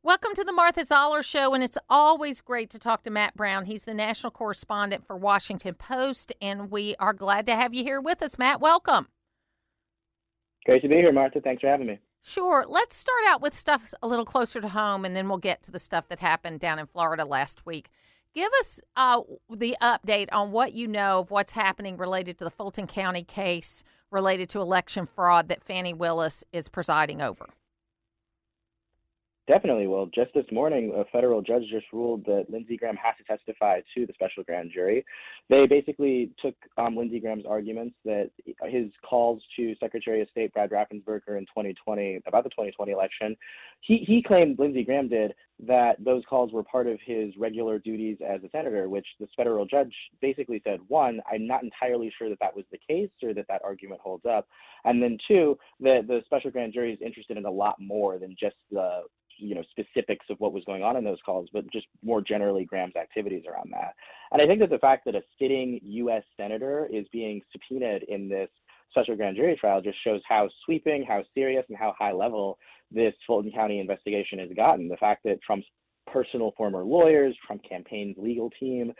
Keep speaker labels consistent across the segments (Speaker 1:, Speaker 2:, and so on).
Speaker 1: Welcome to the Martha Zoller Show, and it's always great to talk to Matt Brown. He's the national correspondent for Washington Post, and we are glad to have you here with us, Matt. Welcome.
Speaker 2: Great to be here, Martha. Thanks for having me.
Speaker 1: Sure. Let's start out with stuff a little closer to home, and then we'll get to the stuff that happened down in Florida last week. Give us the update on what you know of what's happening related to the Fulton County case related to election fraud that Fani Willis is presiding over.
Speaker 2: Definitely. Well, just this morning, a federal judge just ruled that Lindsey Graham has to testify to the special grand jury. They basically took Lindsey Graham's arguments that his calls to Secretary of State Brad Raffensperger in 2020 about the 2020 election, he claimed, Lindsey Graham did, that those calls were part of his regular duties as a senator, which the federal judge basically said, one, I'm not entirely sure that that was the case or that that argument holds up. And then two, that the special grand jury is interested in a lot more than just the specifics of what was going on in those calls, but just more generally Graham's activities around that. And I think that the fact that a sitting U.S. senator is being subpoenaed in this special grand jury trial just shows how sweeping, how serious, and how high level this Fulton County investigation has gotten. The fact that Trump's personal former lawyers, Trump campaign's legal team,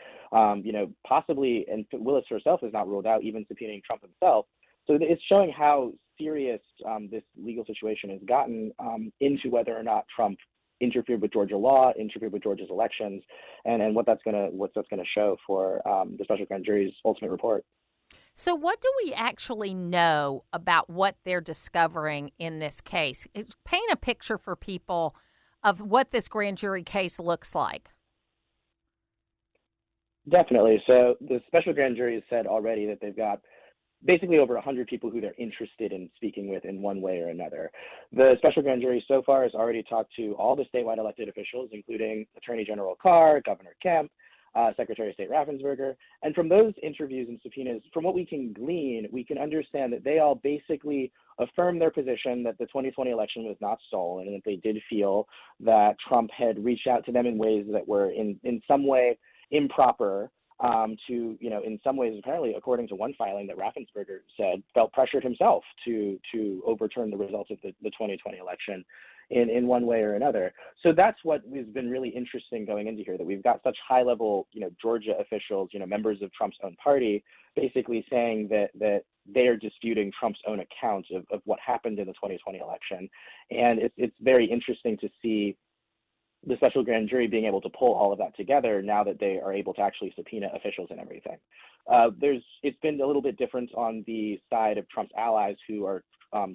Speaker 2: possibly, and Willis herself is not ruled out, even subpoenaing Trump himself. So it's showing how serious this legal situation has gotten into whether or not Trump interfered with Georgia law, interfered with Georgia's elections, and what that's gonna show for the special grand jury's ultimate report.
Speaker 1: So what do we actually know about what they're discovering in this case? Paint a picture for people of what this grand jury case looks like.
Speaker 2: Definitely. So the special grand jury has said already that they've got basically over 100 people who they're interested in speaking with in one way or another. The special grand jury so far has already talked to all the statewide elected officials, including Attorney General Carr, Governor Kemp, Secretary of State Raffensperger. And from those interviews and subpoenas, from what we can glean, we can understand that they all basically affirm their position that the 2020 election was not stolen and that they did feel that Trump had reached out to them in ways that were in some way improper, in some ways, apparently, according to one filing that Raffensperger said, felt pressured himself to overturn the results of the 2020 election in one way or another. So that's what has been really interesting going into here, that we've got such high-level, Georgia officials, members of Trump's own party, basically saying that they are disputing Trump's own account of what happened in the 2020 election. And it's very interesting to see the special grand jury being able to pull all of that together now that they are able to actually subpoena officials and everything. It's been a little bit different on the side of Trump's allies who are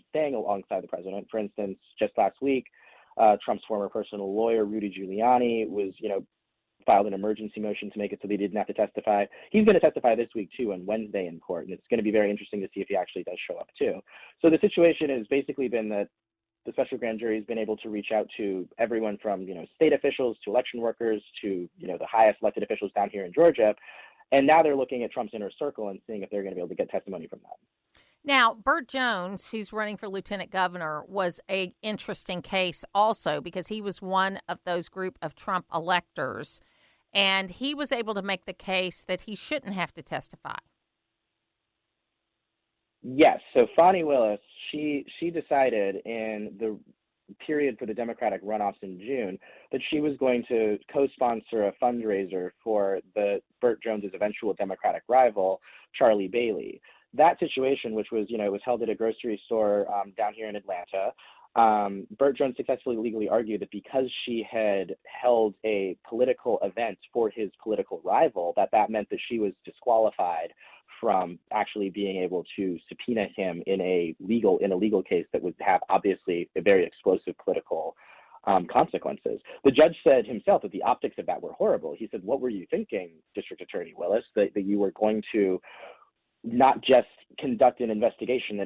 Speaker 2: staying alongside the president. For instance, just last week, Trump's former personal lawyer, Rudy Giuliani, was, filed an emergency motion to make it so they didn't have to testify. He's going to testify this week, too, on Wednesday in court, and it's going to be very interesting to see if he actually does show up, too. So the situation has basically been that the special grand jury has been able to reach out to everyone from, state officials to election workers to, the highest elected officials down here in Georgia. And now they're looking at Trump's inner circle and seeing if they're going to be able to get testimony from them.
Speaker 1: Now, Burt Jones, who's running for lieutenant governor, was an interesting case also because he was one of those group of Trump electors, and he was able to make the case that he shouldn't have to testify.
Speaker 2: Yes. So Fani Willis, she decided in the period for the Democratic runoffs in June that she was going to co-sponsor a fundraiser for Burt Jones's eventual Democratic rival, Charlie Bailey. That situation, which was, was held at a grocery store down here in Atlanta, Burt Jones successfully legally argued that because she had held a political event for his political rival, that meant that she was disqualified from actually being able to subpoena him in a legal case that would have obviously a very explosive political consequences. The judge said himself that the optics of that were horrible. He said, "What were you thinking, District Attorney Willis, that you were going to not just conduct an investigation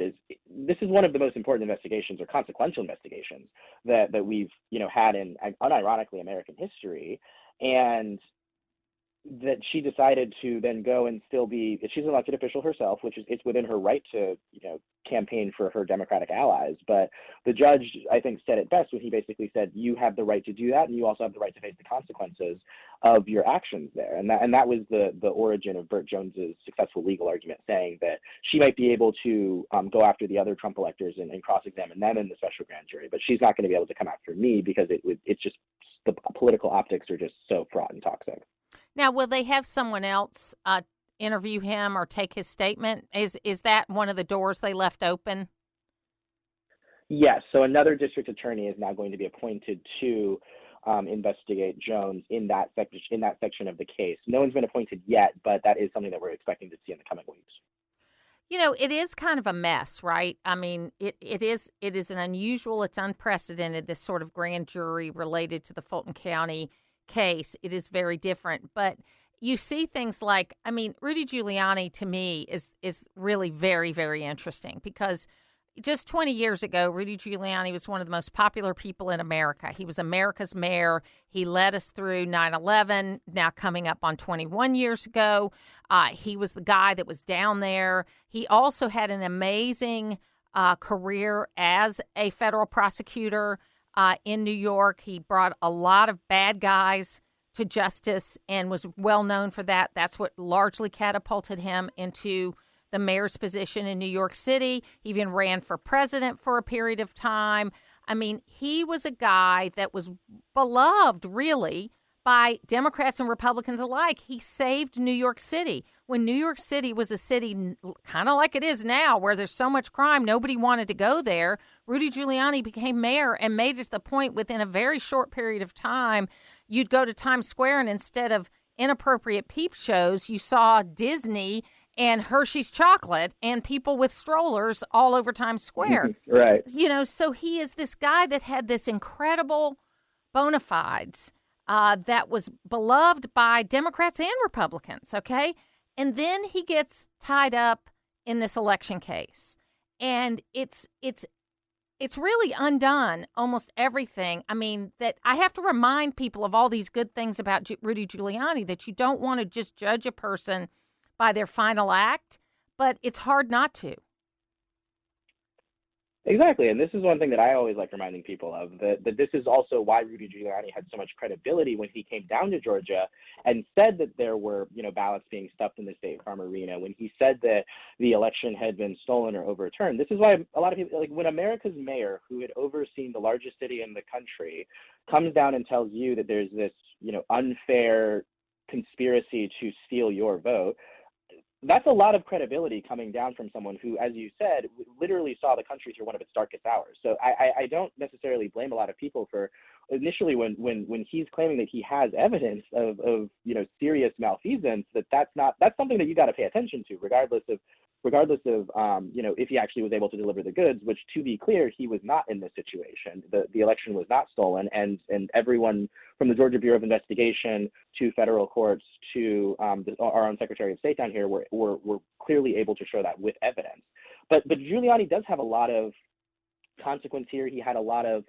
Speaker 2: this is one of the most important investigations or consequential investigations that we've, had in unironically American history, and that she decided to then go and still be, she's an elected official herself, which is, it's within her right to, campaign for her Democratic allies. But the judge, I think, said it best when he basically said, you have the right to do that, and you also have the right to face the consequences of your actions there. And that was the origin of Burt Jones's successful legal argument, saying that she might be able to go after the other Trump electors and cross-examine them in the special grand jury, but she's not going to be able to come after me because it's just optics are just so fraught and toxic.
Speaker 1: Now, will they have someone else interview him or take his statement? Is that one of the doors they left open?
Speaker 2: Yes. So another district attorney is now going to be appointed to investigate Jones in that section of the case. No one's been appointed yet, but that is something that we're expecting to see in the coming weeks.
Speaker 1: You know, it is kind of a mess, right? I mean, it is an unusual, it's unprecedented, this sort of grand jury related to the Fulton County case. It is very different. But you see things like, I mean, Rudy Giuliani to me is really very, very interesting because just 20 years ago, Rudy Giuliani was one of the most popular people in America. He was America's mayor. He led us through 9/11, now coming up on 21 years ago. He was the guy that was down there. He also had an amazing career as a federal prosecutor in New York. He brought a lot of bad guys to justice and was well known for that. That's what largely catapulted him into the mayor's position in New York City. He even ran for president for a period of time. I mean, he was a guy that was beloved, really, by Democrats and Republicans alike. He saved New York City. When New York City was a city kind of like it is now, where there's so much crime, nobody wanted to go there, Rudy Giuliani became mayor and made it to the point within a very short period of time, you'd go to Times Square and instead of inappropriate peep shows, you saw Disney and Hershey's chocolate and people with strollers all over Times Square.
Speaker 2: Right.
Speaker 1: You know, so he is this guy that had this incredible bona fides that was beloved by Democrats and Republicans, okay? And then he gets tied up in this election case. And it's really undone almost everything. I mean, that I have to remind people of all these good things about Rudy Giuliani, that you don't want to just judge a person by their final act, but it's hard not to.
Speaker 2: Exactly. And this is one thing that I always like reminding people of, that this is also why Rudy Giuliani had so much credibility when he came down to Georgia and said that there were, ballots being stuffed in the State Farm Arena, when he said that the election had been stolen or overturned. This is why a lot of people, like when America's mayor, who had overseen the largest city in the country, comes down and tells you that there's this, unfair conspiracy to steal your vote, that's a lot of credibility coming down from someone who, as you said, literally saw the country through one of its darkest hours. So I don't necessarily blame a lot of people for initially when he's claiming that he has evidence of serious malfeasance, that's something that you got to pay attention to, regardless of if he actually was able to deliver the goods, which, to be clear, he was not in this situation. The election was not stolen, and everyone from the Georgia Bureau of Investigation to federal courts to our own Secretary of State down here were clearly able to show that with evidence. But Giuliani does have a lot of consequence here. He had a lot of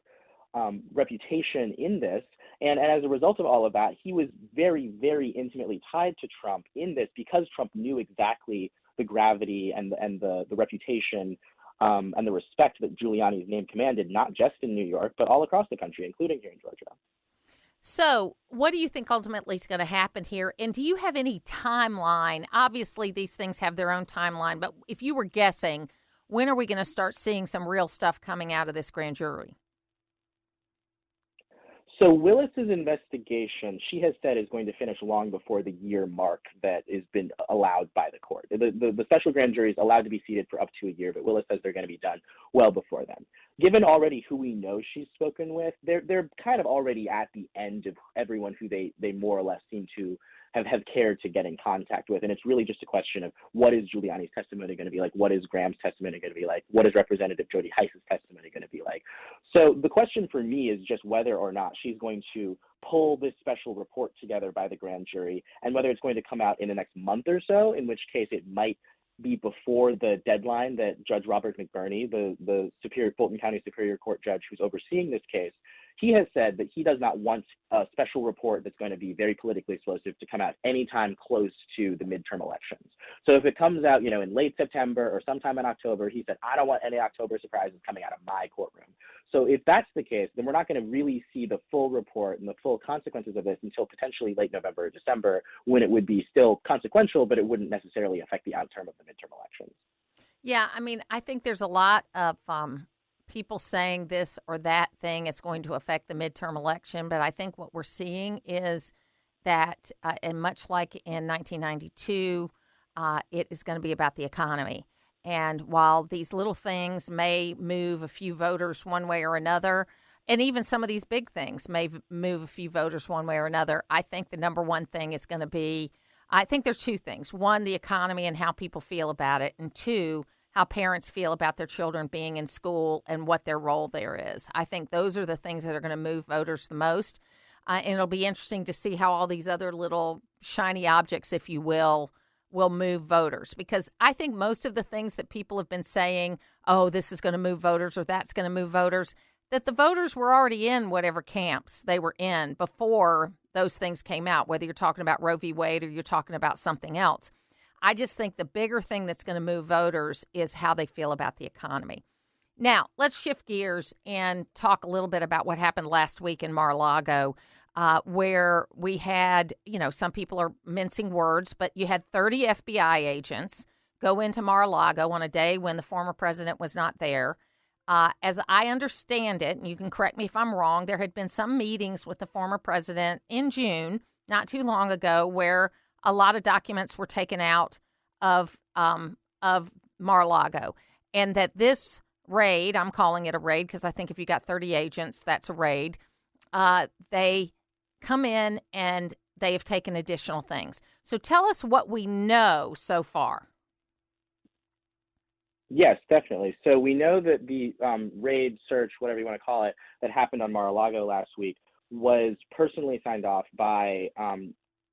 Speaker 2: reputation in this. And as a result of all of that, he was very, very intimately tied to Trump in this because Trump knew exactly the gravity and the reputation and the respect that Giuliani's name commanded, not just in New York, but all across the country, including here in Georgia.
Speaker 1: So what do you think ultimately is going to happen here? And do you have any timeline? Obviously, these things have their own timeline, but if you were guessing, when are we going to start seeing some real stuff coming out of this grand jury?
Speaker 2: So Willis's investigation, she has said, is going to finish long before the year mark that has been allowed by the court. The special grand jury is allowed to be seated for up to a year, but Willis says they're going to be done well before then. Given already who we know she's spoken with, they're kind of already at the end of everyone who they more or less seem to have cared to get in contact with. And it's really just a question of what is Giuliani's testimony going to be like? What is Graham's testimony going to be like? What is Representative Jody Hice's testimony going to be like? So the question for me is just whether or not she's going to pull this special report together by the grand jury, and whether it's going to come out in the next month or so, in which case it might be before the deadline that Judge Robert McBurney, the Fulton County Superior Court judge who's overseeing this case, he has said that he does not want a special report that's going to be very politically explosive to come out anytime close to the midterm elections. So if it comes out, in late September or sometime in October, he said, I don't want any October surprises coming out of my courtroom. So if that's the case, then we're not going to really see the full report and the full consequences of this until potentially late November or December, when it would be still consequential, but it wouldn't necessarily affect the outcome of the midterm elections.
Speaker 1: Yeah, I mean, I think there's a lot of people saying this or that thing is going to affect the midterm election, but I think what we're seeing is that, and much like in 1992, it is going to be about the economy. And while these little things may move a few voters one way or another, and even some of these big things may move a few voters one way or another, I think the number one thing is going to be, I think there's two things. One, the economy and how people feel about it. And two, how parents feel about their children being in school and what their role there is. I think those are the things that are going to move voters the most. And it'll be interesting to see how all these other little shiny objects, if you will move voters. Because I think most of the things that people have been saying, oh, this is going to move voters or that's going to move voters, that the voters were already in whatever camps they were in before those things came out, whether you're talking about Roe v. Wade or you're talking about something else. I just think the bigger thing that's going to move voters is how they feel about the economy. Now, let's shift gears and talk a little bit about what happened last week in Mar A Lago, where we had, some people are mincing words, but you had 30 FBI agents go into Mar A Lago on a day when the former president was not there. As I understand it, and you can correct me if I'm wrong, there had been some meetings with the former president in June, not too long ago, where a lot of documents were taken out of Mar A Lago, and that this raid, I'm calling it a raid because I think if you got 30 agents, that's a raid. They come in and they have taken additional things. So tell us what we know so far.
Speaker 2: Yes, definitely. So we know that the raid, search, whatever you want to call it, that happened on Mar A Lago last week was personally signed off by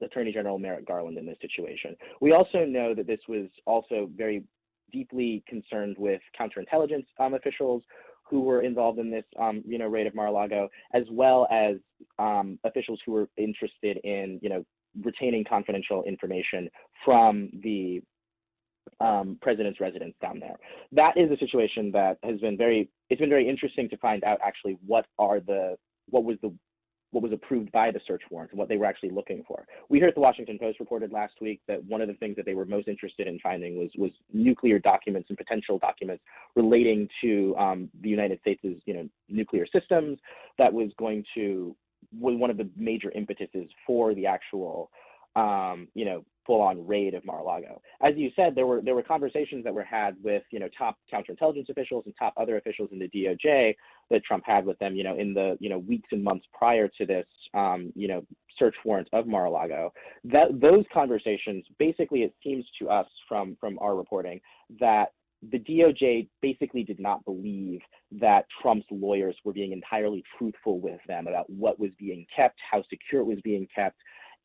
Speaker 2: Attorney General Merrick Garland in this situation. We also know that this was also very deeply concerned with counterintelligence officials who were involved in this, raid of Mar A Lago, as well as officials who were interested in, retaining confidential information from the president's residence down there. That is a situation that has been very interesting to find out actually what was approved by the search warrant and what they were actually looking for. We heard the Washington Post reported last week that one of the things that they were most interested in finding was nuclear documents and potential documents relating to the United States' nuclear systems. That was one of the major impetuses for the actual full-on raid of Mar A Lago. As you said, there were conversations that were had with top counterintelligence officials and top other officials in the DOJ that Trump had with them in the weeks and months prior to this search warrant of Mar A Lago. Those conversations, basically, it seems to us from our reporting that the DOJ basically did not believe that Trump's lawyers were being entirely truthful with them about what was being kept, how secure it was being kept,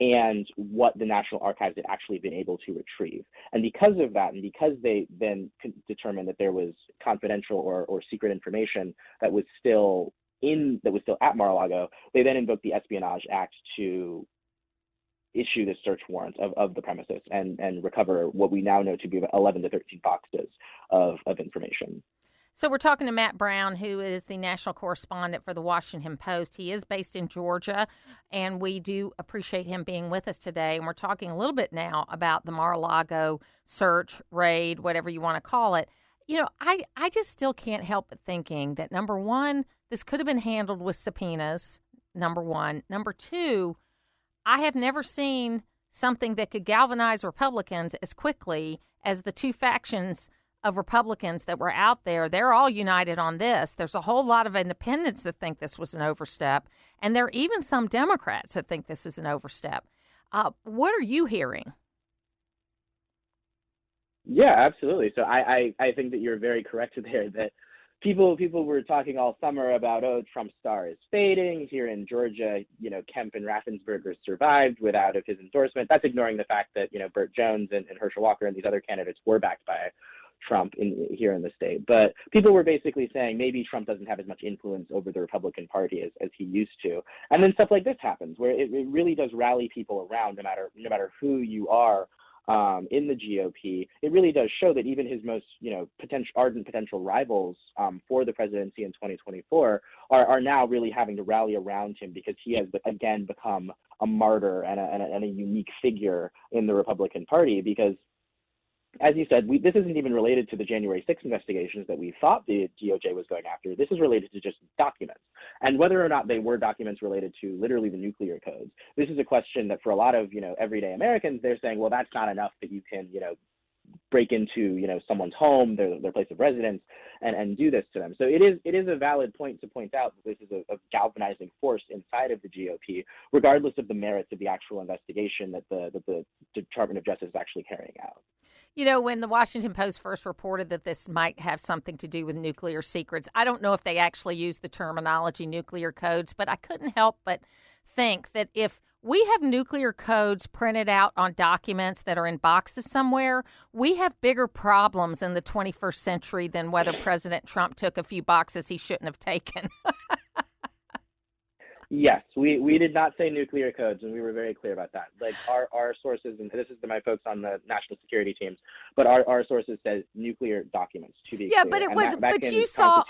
Speaker 2: and what the National Archives had actually been able to retrieve. And because of that, and because they then determined that there was confidential or secret information that was still at Mar A Lago, they then invoked the Espionage Act to issue this search warrant of the premises and recover what we now know to be about 11 to 13 boxes of information.
Speaker 1: So we're talking to Matt Brown, who is the national correspondent for the Washington Post. He is based in Georgia, and we do appreciate him being with us today. And we're talking a little bit now about the Mar A Lago search, raid, whatever you want to call it. I just still can't help but thinking that, number one, this could have been handled with subpoenas, number one. Number two, I have never seen something that could galvanize Republicans as quickly as the two factions of Republicans that were out there. They're all united on this. There's a whole lot of independents that think this was an overstep, and there are even some Democrats that think this is an overstep. What are you hearing?
Speaker 2: Yeah, absolutely. So I think that you're very correct there that people were talking all summer about, Trump's star is fading. Here in Georgia, Kemp and Raffensperger survived without his endorsement. That's ignoring the fact that, Burt Jones and Herschel Walker and these other candidates were backed by Trump here in the state. But people were basically saying maybe Trump doesn't have as much influence over the Republican Party as he used to. And then stuff like this happens where it really does rally people around, no matter who you are in the GOP. It really does show that even his most ardent potential rivals for the presidency in 2024 are now really having to rally around him because he has again become a martyr and a unique figure in the Republican Party, because as you said, this isn't even related to the January 6th investigations that we thought the DOJ was going after. This is related to just documents. And whether or not they were documents related to literally the nuclear codes, this is a question that for a lot of, everyday Americans, they're saying, well, that's not enough that you can, break into, someone's home, their place of residence, and do this to them. So it is a valid point to point out that this is a galvanizing force inside of the GOP, regardless of the merits of the actual investigation that the Department of Justice is actually carrying out.
Speaker 1: When the Washington Post first reported that this might have something to do with nuclear secrets, I don't know if they actually used the terminology nuclear codes, but I couldn't help but think that if we have nuclear codes printed out on documents that are in boxes somewhere, we have bigger problems in the 21st century than whether President Trump took a few boxes he shouldn't have taken.
Speaker 2: Yes, we did not say nuclear codes, and we were very clear about that. Like our sources, and this is to my folks on the national security teams, but our sources said nuclear documents to be clear.
Speaker 1: But it was. But you saw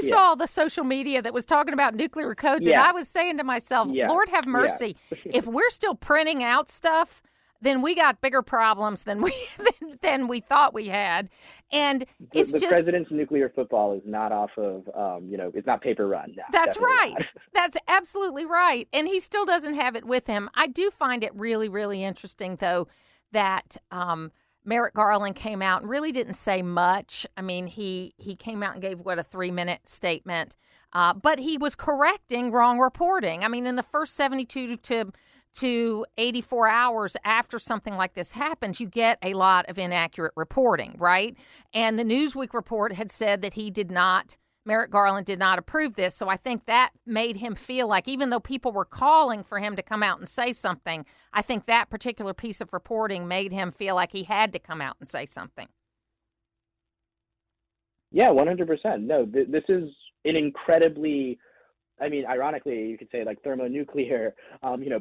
Speaker 1: saw the social media that was talking about nuclear codes, and I was saying to myself, Lord have mercy, if we're still printing out stuff, then we got bigger problems than we thought we had. And it's
Speaker 2: the president's nuclear football is not off of, it's not paper run. No,
Speaker 1: that's right.
Speaker 2: Not.
Speaker 1: That's absolutely right. And he still doesn't have it with him. I do find it really, really interesting, though, that Merrick Garland came out and really didn't say much. I mean, he came out and gave, a 3-minute statement, but he was correcting wrong reporting. I mean, in the first 72 to 84 hours after something like this happens, you get a lot of inaccurate reporting, right? And the Newsweek report had said that Merrick Garland did not approve this. So I think that made him feel like, even though people were calling for him to come out and say something, I think that particular piece of reporting made him feel like he had to come out and say something.
Speaker 2: Yeah, 100%. No, this is an incredibly, ironically, you could say like thermonuclear,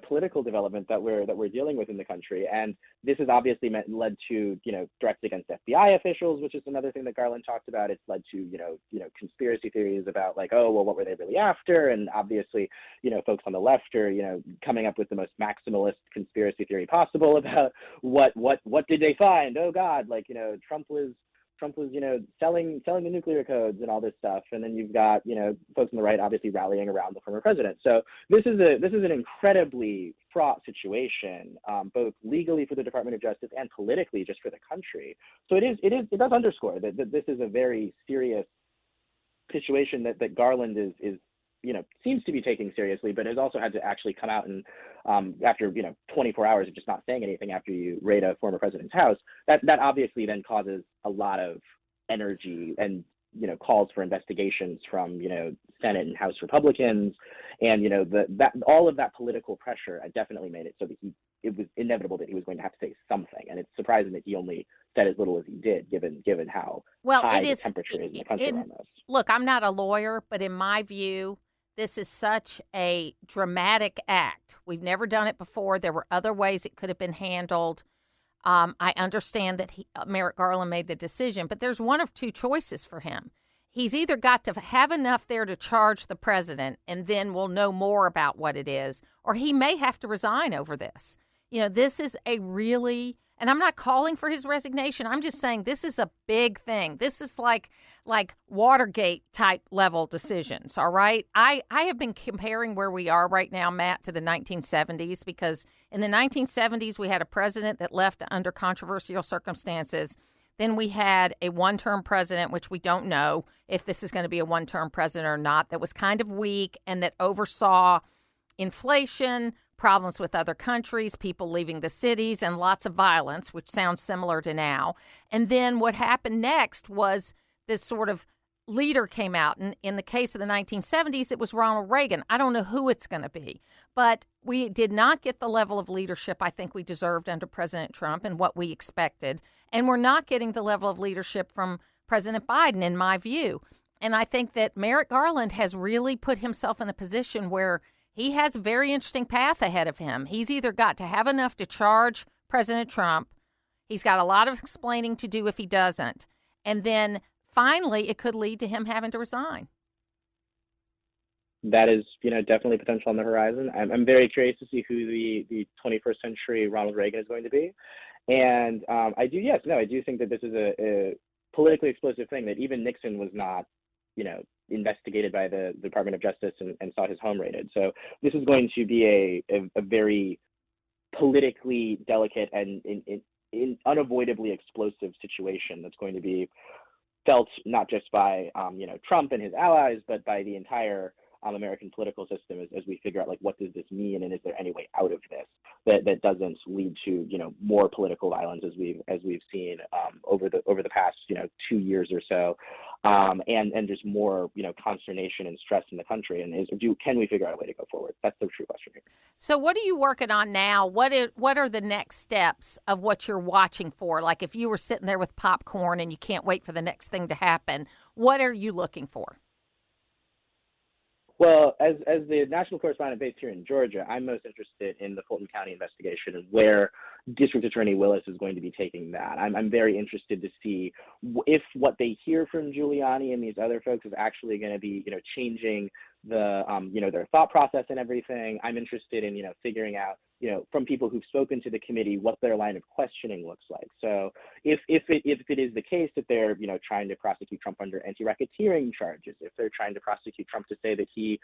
Speaker 2: political development that we're dealing with in the country, and this has obviously led to threats against FBI officials, which is another thing that Garland talked about. It's led to conspiracy theories about like, oh well, what were they really after? And obviously, folks on the left are coming up with the most maximalist conspiracy theory possible about what did they find? Oh God, like Trump was selling the nuclear codes and all this stuff, and then you've got folks on the right obviously rallying around the former president. So this is an incredibly fraught situation, both legally for the Department of Justice and politically just for the country. So it does underscore that this is a very serious situation that Garland is seems to be taking seriously, but has also had to actually come out and after 24 hours of just not saying anything after you raid a former president's house, that obviously then causes a lot of energy and calls for investigations from Senate and House Republicans, and that all of that political pressure definitely made it so that it was inevitable that he was going to have to say something, and it's surprising that he only said as little as he did, given how high the temperature is in the country on this.
Speaker 1: Look, I'm not a lawyer, but in my view, this is such a dramatic act. We've never done it before. There were other ways it could have been handled. I understand that Merrick Garland made the decision, but there's one of two choices for him. He's either got to have enough there to charge the president, and then we'll know more about what it is, or he may have to resign over this. This is a really, and I'm not calling for his resignation. I'm just saying this is a big thing. This is like Watergate type level decisions, all right? I have been comparing where we are right now, Matt, to the 1970s, because in the 1970s, we had a president that left under controversial circumstances. Then we had a one-term president, which we don't know if this is going to be a one-term president or not, that was kind of weak and that oversaw inflation, problems with other countries, people leaving the cities, and lots of violence, which sounds similar to now. And then what happened next was this sort of leader came out. And in the case of the 1970s, it was Ronald Reagan. I don't know who it's going to be, but we did not get the level of leadership I think we deserved under President Trump and what we expected. And we're not getting the level of leadership from President Biden, in my view. And I think that Merrick Garland has really put himself in a position where he has a very interesting path ahead of him. He's either got to have enough to charge President Trump. He's got a lot of explaining to do if he doesn't. And then finally, it could lead to him having to resign.
Speaker 2: That is, definitely potential on the horizon. I'm very curious to see who the 21st century Ronald Reagan is going to be. And I do think that this is a politically explosive thing, that even Nixon was not, investigated by the Department of Justice and saw his home raided. So this is going to be a very politically delicate and unavoidably explosive situation that's going to be felt not just by Trump and his allies, but by the entire American political system as we figure out, like, what does this mean, and is there any way out of this that doesn't lead to more political violence as we've seen over the past 2 years or so, and just more consternation and stress in the country. And can we figure out a way to go forward? That's the true question here.
Speaker 1: So what are you working on now? What are the next steps of what you're watching for? Like, if you were sitting there with popcorn and you can't wait for the next thing to happen, what are you looking for?
Speaker 2: Well, as the national correspondent based here in Georgia, I'm most interested in the Fulton County investigation and where District Attorney Willis is going to be taking that. I'm very interested to see if what they hear from Giuliani and these other folks is actually going to be, changing the, their thought process and everything. I'm interested in, figuring out, from people who've spoken to the committee, what their line of questioning looks like. So if it is the case that they're, trying to prosecute Trump under anti-racketeering charges, if they're trying to prosecute Trump to say that he,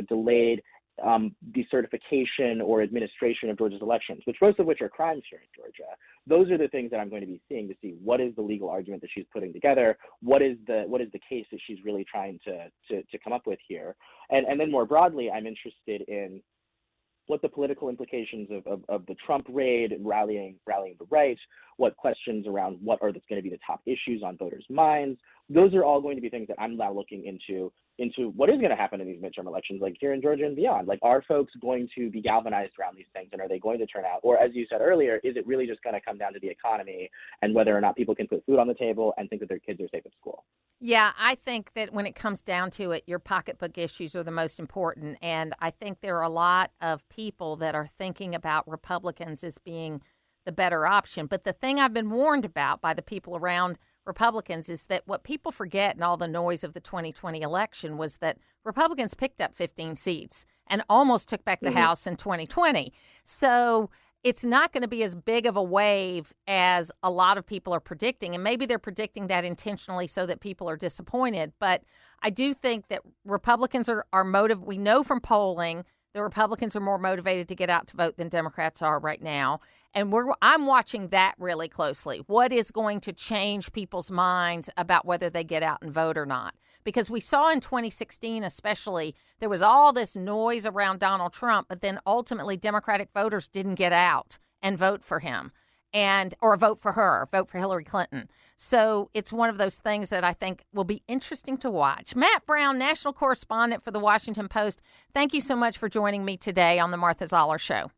Speaker 2: delayed the certification or administration of Georgia's elections, most of which are crimes here in Georgia, those are the things that I'm going to be seeing to see what is the legal argument that she's putting together, what is the case that she's really trying to come up with here, and then more broadly, I'm interested in what the political implications of the Trump raid, rallying the right, what questions around what are going to be the top issues on voters' minds. Those are all going to be things that I'm now looking into what is going to happen in these midterm elections, like here in Georgia and beyond. Like, are folks going to be galvanized around these things, and are they going to turn out? Or, as you said earlier, is it really just going to come down to the economy and whether or not people can put food on the table and think that their kids are safe at school?
Speaker 1: Yeah, I think that when it comes down to it, your pocketbook issues are the most important. And I think there are a lot of people that are thinking about Republicans as being the better option. But the thing I've been warned about by the people around Republicans is that what people forget in all the noise of the 2020 election was that Republicans picked up 15 seats and almost took back the House in 2020. So it's not going to be as big of a wave as a lot of people are predicting. And maybe they're predicting that intentionally so that people are disappointed. But I do think that Republicans are motivated. We know from polling the Republicans are more motivated to get out to vote than Democrats are right now. And I'm watching that really closely. What is going to change people's minds about whether they get out and vote or not? Because we saw in 2016 especially, there was all this noise around Donald Trump, but then ultimately Democratic voters didn't get out and vote for him or vote for her, vote for Hillary Clinton. So it's one of those things that I think will be interesting to watch. Matt Brown, national correspondent for the Washington Post, thank you so much for joining me today on the Martha Zoller Show.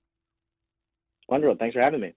Speaker 2: Wonderful. Thanks for having me.